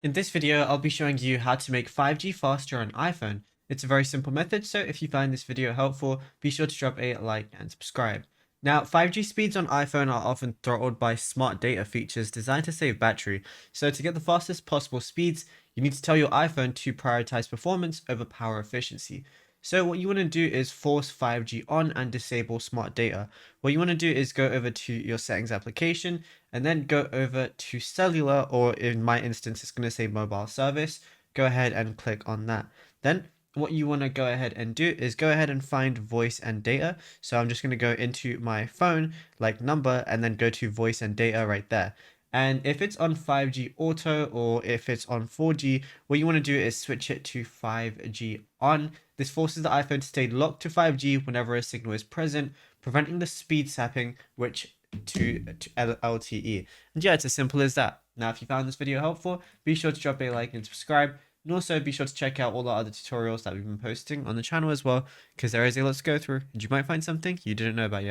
In this video, I'll be showing you how to make 5G faster on iPhone. It's a very simple method, so if you find this video helpful, be sure to drop a like and subscribe. Now, 5G speeds on iPhone are often throttled by smart data features designed to save battery. So to get the fastest possible speeds, you need to tell your iPhone to prioritize performance over power efficiency. So what you want to do is force 5G on and disable smart data. What you want to do is go over to your settings application and then go over to cellular, or in my instance, it's going to say mobile service. Go ahead and click on that. Then what you want to go ahead and do is go ahead and find voice and data. So I'm just going to go into my phone, like number, and then go to voice and data right there. And if it's on 5G auto or if it's on 4G, what you want to do is switch it to 5G on. This forces the iPhone to stay locked to 5G whenever a signal is present, preventing the speed sapping, which to LTE. And yeah, it's as simple as that. Now, if you found this video helpful, be sure to drop a like and subscribe. And also be sure to check out all our other tutorials that we've been posting on the channel as well, because there is a lot to go through and you might find something you didn't know about yet.